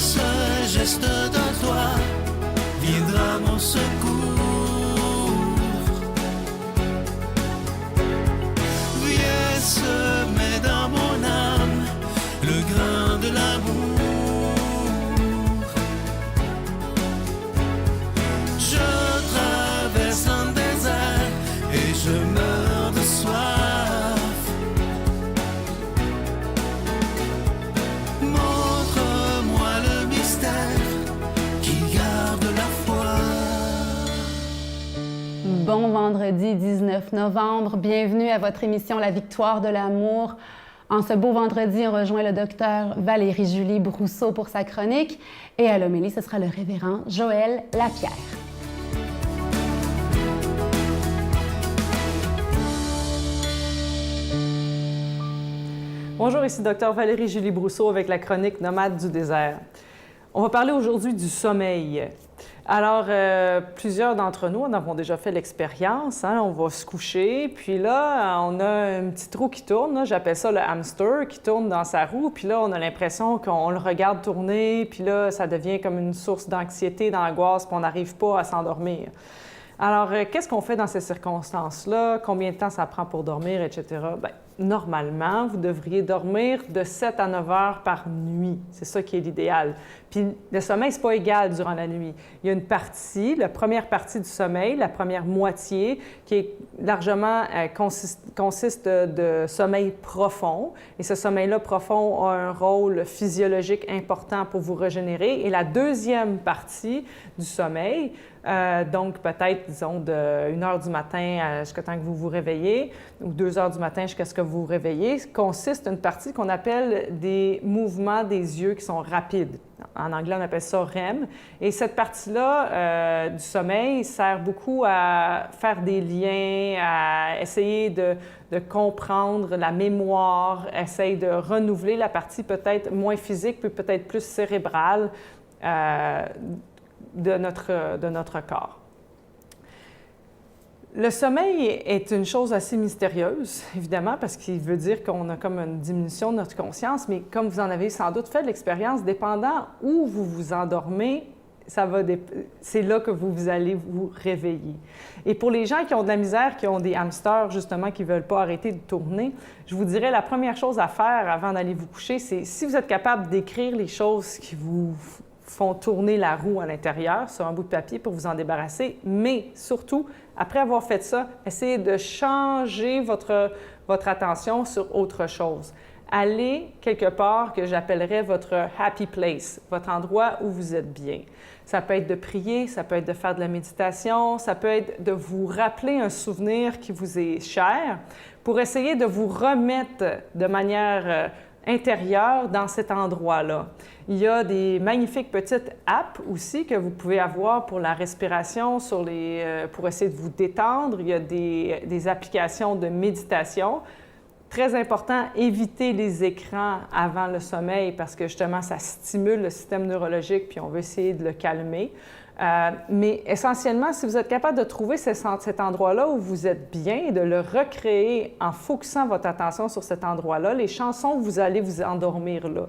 seul geste de toi viendra mon secours. Viens semer dans mon âme le grain de l'amour. Je traverse un désert et je meurs de soif. Montre-moi le mystère qui garde la foi. Bon vendredi 19 novembre, bienvenue à votre émission La Victoire de l'amour. En ce beau vendredi, on rejoint le docteur Valérie-Julie Brousseau pour sa chronique et à l'homélie, ce sera le révérend Joël Lapierre. Bonjour, ici Dr Valérie-Julie Brousseau avec la chronique Nomade du désert. On va parler aujourd'hui du sommeil. Alors, plusieurs d'entre nous en avons déjà fait l'expérience. On va se coucher, puis là, on a un petit trou qui tourne. Là, j'appelle ça le hamster qui tourne dans sa roue. Puis là, on a l'impression qu'on le regarde tourner, puis là, ça devient comme une source d'anxiété, d'angoisse, puis on n'arrive pas à s'endormir. Alors, qu'est-ce qu'on fait dans ces circonstances-là? Combien de temps ça prend pour dormir, etc.? Bien, normalement, vous devriez dormir de 7 à 9 heures par nuit. C'est ça qui est l'idéal. Puis le sommeil, c'est pas égal durant la nuit. Il y a une partie, la première partie du sommeil, la première moitié, qui est largement consiste de sommeil profond. Et ce sommeil-là profond a un rôle physiologique important pour vous régénérer. Et la deuxième partie du sommeil, donc peut-être, disons, de 1 heure du matin jusqu'à temps que vous vous réveillez, ou 2 heures du matin jusqu'à ce que vous vous réveillez, consiste une partie qu'on appelle des mouvements des yeux qui sont rapides. En anglais, on appelle ça REM. Et cette partie-là du sommeil sert beaucoup à faire des liens, à essayer de comprendre la mémoire, essayer de renouveler la partie peut-être moins physique, puis peut-être plus cérébrale de notre corps. Le sommeil est une chose assez mystérieuse, évidemment, parce qu'il veut dire qu'on a comme une diminution de notre conscience, mais comme vous en avez sans doute fait l'expérience, dépendant où vous vous endormez, c'est là que vous allez vous réveiller. Et pour les gens qui ont de la misère, qui ont des hamsters, justement, qui ne veulent pas arrêter de tourner, je vous dirais la première chose à faire avant d'aller vous coucher, c'est si vous êtes capable d'écrire les choses qui vous font tourner la roue à l'intérieur sur un bout de papier pour vous en débarrasser, mais surtout, après avoir fait ça, essayez de changer votre attention sur autre chose. Allez quelque part que j'appellerais votre happy place, votre endroit où vous êtes bien. Ça peut être de prier, ça peut être de faire de la méditation, ça peut être de vous rappeler un souvenir qui vous est cher pour essayer de vous remettre de manière intérieure dans cet endroit-là. Il y a des magnifiques petites apps aussi que vous pouvez avoir pour la respiration, pour essayer de vous détendre. Il y a des applications de méditation. Très important, évitez les écrans avant le sommeil parce que justement, ça stimule le système neurologique puis on veut essayer de le calmer. Mais essentiellement, si vous êtes capable de trouver cet endroit-là où vous êtes bien et de le recréer en focusant votre attention sur cet endroit-là, les chansons, vous allez vous endormir là.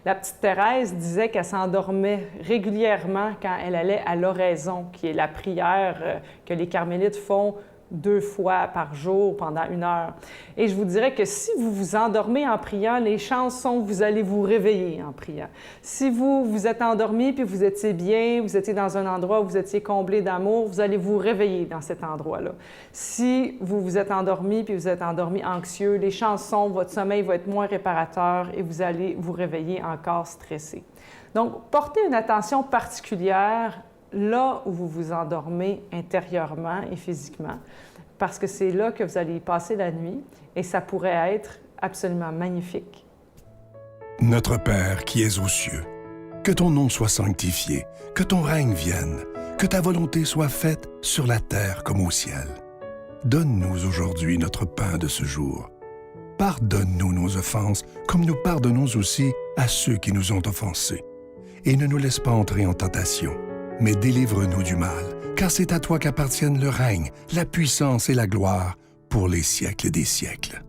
La petite Thérèse disait qu'elle s'endormait régulièrement quand elle allait à l'oraison, qui est la prière que les carmélites font 2 fois par jour pendant 1 heure. Et je vous dirais que si vous vous endormez en priant, les chansons, vous allez vous réveiller en priant. Si vous êtes endormi puis vous étiez bien, vous étiez dans un endroit où vous étiez comblé d'amour, vous allez vous réveiller dans cet endroit-là. Si vous vous êtes endormi puis vous êtes endormi anxieux, les chansons, votre sommeil va être moins réparateur et vous allez vous réveiller encore stressé. Donc, portez une attention particulière là où vous vous endormez intérieurement et physiquement, parce que c'est là que vous allez y passer la nuit et ça pourrait être absolument magnifique. Notre Père qui es aux cieux, que ton nom soit sanctifié, que ton règne vienne, que ta volonté soit faite sur la terre comme au ciel. Donne-nous aujourd'hui notre pain de ce jour. Pardonne-nous nos offenses, comme nous pardonnons aussi à ceux qui nous ont offensés. Et ne nous laisse pas entrer en tentation, mais délivre-nous du mal, car c'est à toi qu'appartiennent le règne, la puissance et la gloire pour les siècles des siècles.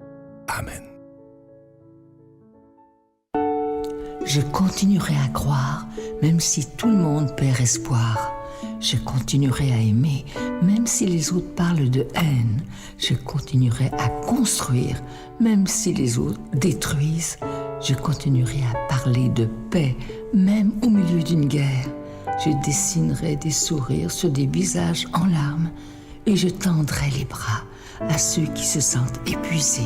Amen. Je continuerai à croire, même si tout le monde perd espoir. Je continuerai à aimer, même si les autres parlent de haine. Je continuerai à construire, même si les autres détruisent. Je continuerai à parler de paix, même au milieu d'une guerre. Je dessinerai des sourires sur des visages en larmes et je tendrai les bras à ceux qui se sentent épuisés.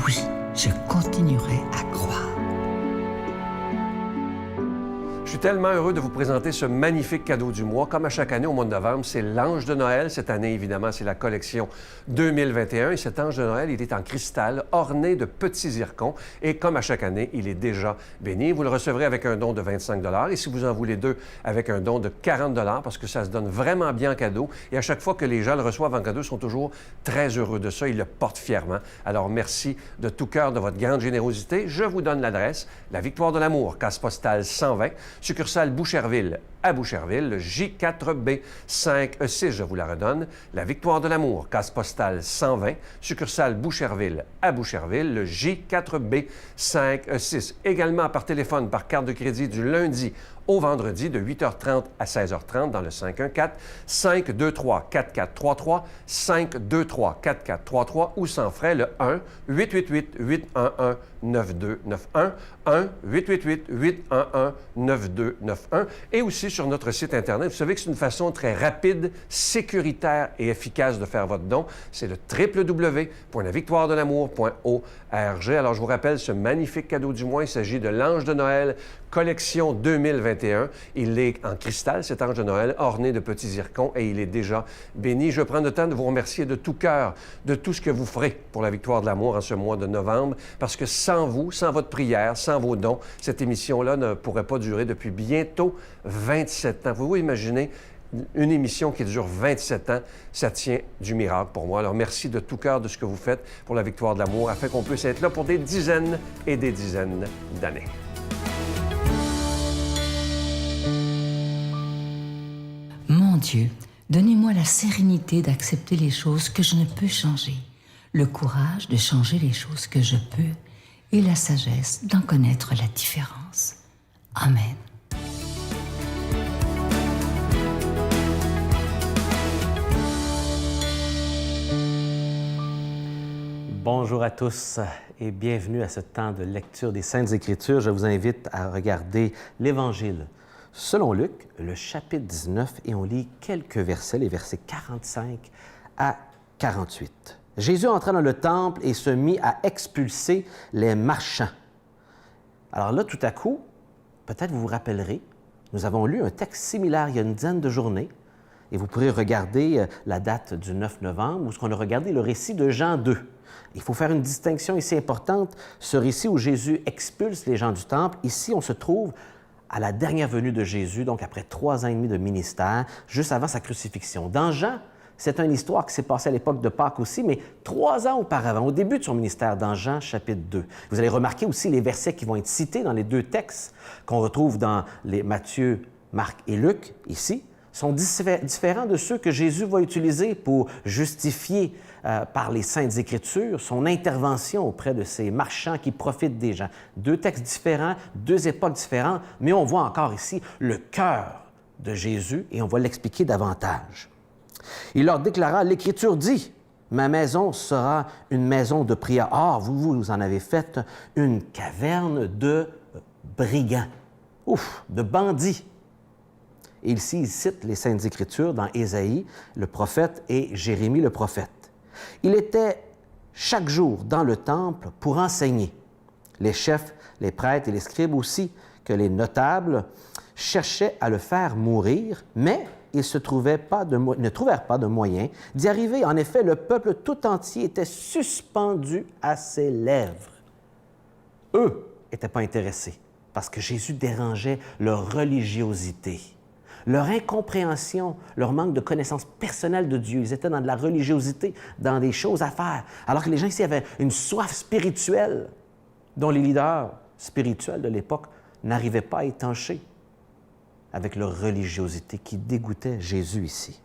Oui, je continuerai à croire. Je suis tellement heureux de vous présenter ce magnifique cadeau du mois. Comme à chaque année au mois de novembre, c'est l'Ange de Noël. Cette année, évidemment, c'est la collection 2021. Et cet Ange de Noël, il est en cristal, orné de petits zircons. Et comme à chaque année, il est déjà béni. Vous le recevrez avec un don de 25 $ et si vous en voulez deux, avec un don de 40 $ parce que ça se donne vraiment bien en cadeau. Et à chaque fois que les gens le reçoivent en cadeau, ils sont toujours très heureux de ça. Ils le portent fièrement. Alors, merci de tout cœur de votre grande générosité. Je vous donne l'adresse. La Victoire de l'Amour, case postale 120, succursale Boucherville à Boucherville, le J4B 5E6, je vous la redonne. La Victoire de l'Amour, case postale 120, succursale Boucherville à Boucherville, le J4B 5E6. Également par téléphone, par carte de crédit du lundi au vendredi de 8h30 à 16h30 dans le 514-523-4433, 523-4433 ou sans frais le 1-888-811-9291, 1-888-811-9291 et aussi sur notre site Internet. Vous savez que c'est une façon très rapide, sécuritaire et efficace de faire votre don. C'est le www.lavictoiredelamour.org. Alors, je vous rappelle ce magnifique cadeau du mois. Il s'agit de l'Ange de Noël, collection 2021. Il est en cristal, cet Ange de Noël, orné de petits zircons et il est déjà béni. Je prends le temps de vous remercier de tout cœur de tout ce que vous ferez pour la Victoire de l'Amour en ce mois de novembre, parce que sans vous, sans votre prière, sans vos dons, cette émission-là ne pourrait pas durer depuis bientôt 27 ans. Pouvez-vous imaginer une émission qui dure 27 ans? Ça tient du miracle pour moi. Alors, merci de tout cœur de ce que vous faites pour la Victoire de l'Amour, afin qu'on puisse être là pour des dizaines et des dizaines d'années. Mon Dieu, donnez-moi la sérénité d'accepter les choses que je ne peux changer, le courage de changer les choses que je peux et la sagesse d'en connaître la différence. Amen. Bonjour à tous et bienvenue à ce temps de lecture des Saintes Écritures. Je vous invite à regarder l'Évangile selon Luc, le chapitre 19, et on lit quelques versets, les versets 45 à 48. Jésus entra dans le temple et se mit à expulser les marchands. Alors là, tout à coup, peut-être vous vous rappellerez, nous avons lu un texte similaire il y a une dizaine de journées, et vous pourrez regarder la date du 9 novembre, où on a regardé le récit de Jean 2. Il faut faire une distinction ici importante. Ce récit où Jésus expulse les gens du temple, ici, on se trouve à la dernière venue de Jésus, donc après 3 ans et demi de ministère, juste avant sa crucifixion. Dans Jean, c'est une histoire qui s'est passée à l'époque de Pâques aussi, mais 3 ans auparavant, au début de son ministère, dans Jean, chapitre 2. Vous allez remarquer aussi les versets qui vont être cités dans les 2 textes qu'on retrouve dans les Matthieu, Marc et Luc, ici, sont différents de ceux que Jésus va utiliser pour justifier par les Saintes Écritures son intervention auprès de ces marchands qui profitent des gens. 2 textes différents, 2 époques différentes, mais on voit encore ici le cœur de Jésus et on va l'expliquer davantage. Il leur déclara, « L'Écriture dit, ma maison sera une maison de prière. Or, vous en avez fait une caverne de brigands. » Ouf, de bandits. Et ici, il cite les Saintes Écritures dans Ésaïe, le prophète, et Jérémie, le prophète. Il était chaque jour dans le temple pour enseigner. Les chefs, les prêtres et les scribes aussi, que les notables cherchaient à le faire mourir, mais ils ne trouvèrent pas de moyen d'y arriver. En effet, le peuple tout entier était suspendu à ses lèvres. Eux n'étaient pas intéressés parce que Jésus dérangeait leur religiosité. Leur incompréhension, leur manque de connaissance personnelle de Dieu. Ils étaient dans de la religiosité, dans des choses à faire. Alors que les gens ici avaient une soif spirituelle dont les leaders spirituels de l'époque n'arrivaient pas à étancher avec leur religiosité qui dégoûtait Jésus ici.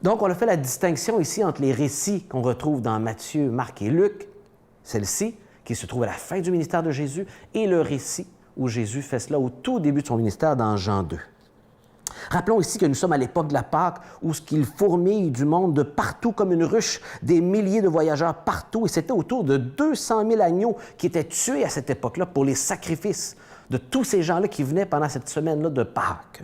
Donc, on a fait la distinction ici entre les récits qu'on retrouve dans Matthieu, Marc et Luc, celle-ci, qui se trouve à la fin du ministère de Jésus, et le récit où Jésus fait cela au tout début de son ministère dans Jean 2. Rappelons ici que nous sommes à l'époque de la Pâque où ce qu'il fourmille du monde de partout comme une ruche, des milliers de voyageurs partout, et c'était autour de 200 000 agneaux qui étaient tués à cette époque-là pour les sacrifices de tous ces gens-là qui venaient pendant cette semaine-là de Pâques.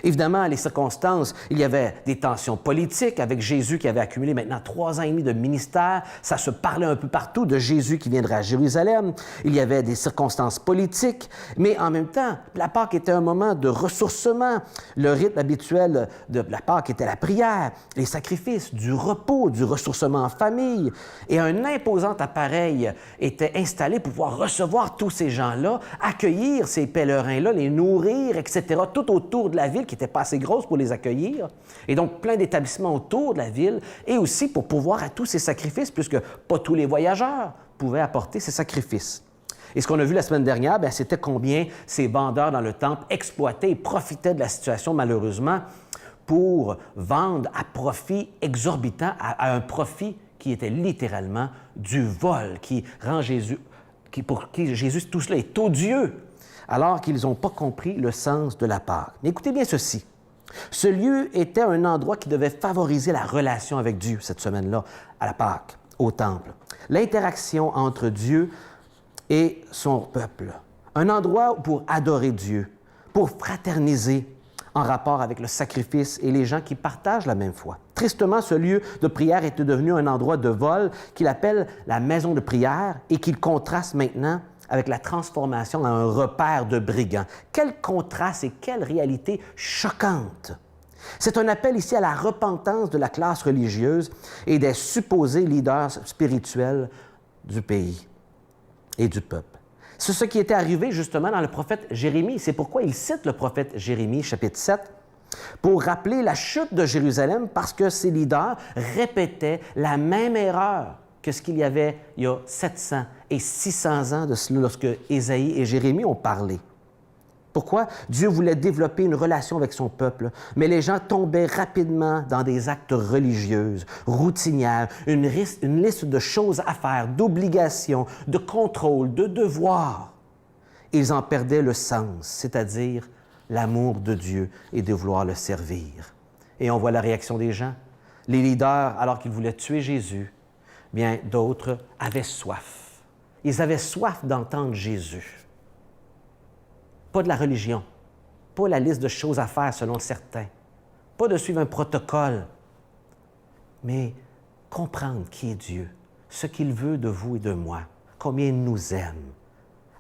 Évidemment, les circonstances, il y avait des tensions politiques avec Jésus qui avait accumulé maintenant 3 ans et demi de ministère. Ça se parlait un peu partout de Jésus qui viendrait à Jérusalem. Il y avait des circonstances politiques, mais en même temps, la Pâque était un moment de ressourcement. Le rythme habituel de la Pâque était la prière, les sacrifices, du repos, du ressourcement en famille. Et un imposant appareil était installé pour pouvoir recevoir tous ces gens-là, accueillir ces pèlerins-là, les nourrir, etc., tout autour de la ville qui n'était pas assez grosse pour les accueillir, et donc plein d'établissements autour de la ville, et aussi pour pourvoir à tous ces sacrifices, puisque pas tous les voyageurs pouvaient apporter ces sacrifices. Et ce qu'on a vu la semaine dernière, c'était combien ces vendeurs dans le temple exploitaient et profitaient de la situation, malheureusement, pour vendre à profit exorbitant, à un profit qui était littéralement du vol, qui rend Jésus, pour qui Jésus, tout cela est odieux, alors qu'ils n'ont pas compris le sens de la Pâque. Mais écoutez bien ceci. Ce lieu était un endroit qui devait favoriser la relation avec Dieu cette semaine-là, à la Pâque, au temple. L'interaction entre Dieu et son peuple. Un endroit pour adorer Dieu, pour fraterniser en rapport avec le sacrifice et les gens qui partagent la même foi. Tristement, ce lieu de prière était devenu un endroit de vol qu'il appelle la maison de prière et qu'il contraste maintenant avec la transformation en un repère de brigands. Quel contraste et quelle réalité choquante! C'est un appel ici à la repentance de la classe religieuse et des supposés leaders spirituels du pays et du peuple. C'est ce qui était arrivé justement dans le prophète Jérémie. C'est pourquoi il cite le prophète Jérémie, chapitre 7, pour rappeler la chute de Jérusalem parce que ces leaders répétaient la même erreur que ce qu'il y avait il y a 700 et 600 ans de cela lorsque Ésaïe et Jérémie ont parlé. Pourquoi? Dieu voulait développer une relation avec son peuple, mais les gens tombaient rapidement dans des actes religieux, routinières, une liste de choses à faire, d'obligations, de contrôle, de devoirs. Ils en perdaient le sens, c'est-à-dire l'amour de Dieu et de vouloir le servir. Et on voit la réaction des gens. Les leaders, alors qu'ils voulaient tuer Jésus, bien d'autres avaient soif. Ils avaient soif d'entendre Jésus. Pas de la religion, pas la liste de choses à faire selon certains, pas de suivre un protocole, mais comprendre qui est Dieu, ce qu'il veut de vous et de moi, combien il nous aime.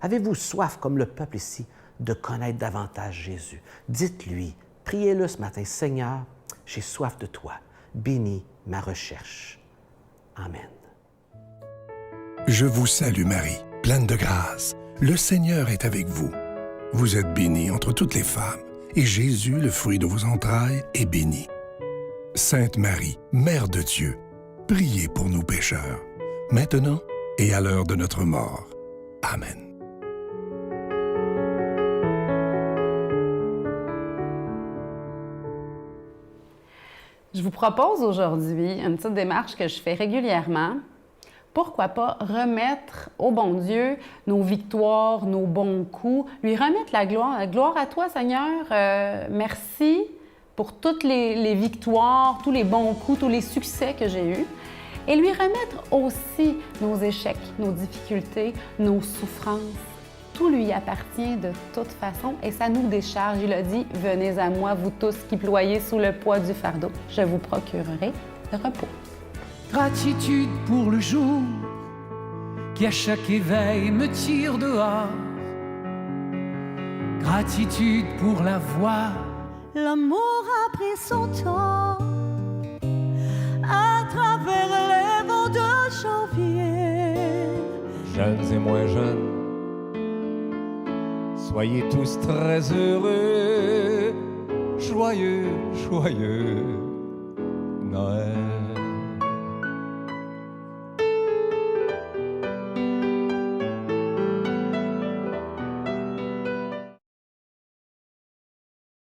Avez-vous soif, comme le peuple ici, de connaître davantage Jésus? Dites-lui, priez-le ce matin, Seigneur, j'ai soif de toi, bénis ma recherche. Amen. Je vous salue Marie, pleine de grâce. Le Seigneur est avec vous. Vous êtes bénie entre toutes les femmes, et Jésus, le fruit de vos entrailles, est béni. Sainte Marie, Mère de Dieu, priez pour nous pécheurs, maintenant et à l'heure de notre mort. Amen. Je vous propose aujourd'hui une petite démarche que je fais régulièrement. Pourquoi pas remettre au bon Dieu nos victoires, nos bons coups, lui remettre la gloire. Gloire à toi, Seigneur. Merci pour toutes les victoires, tous les bons coups, tous les succès que j'ai eus. Et lui remettre aussi nos échecs, nos difficultés, nos souffrances. Tout lui appartient de toute façon et ça nous décharge. Il a dit « Venez à moi, vous tous qui ployez sous le poids du fardeau. Je vous procurerai le repos. » Gratitude pour le jour qui à chaque éveil me tire dehors. Gratitude pour la voix. L'amour a pris son temps à travers les vents de janvier. Jeunes et moins jeunes, soyez tous très heureux, joyeux, joyeux.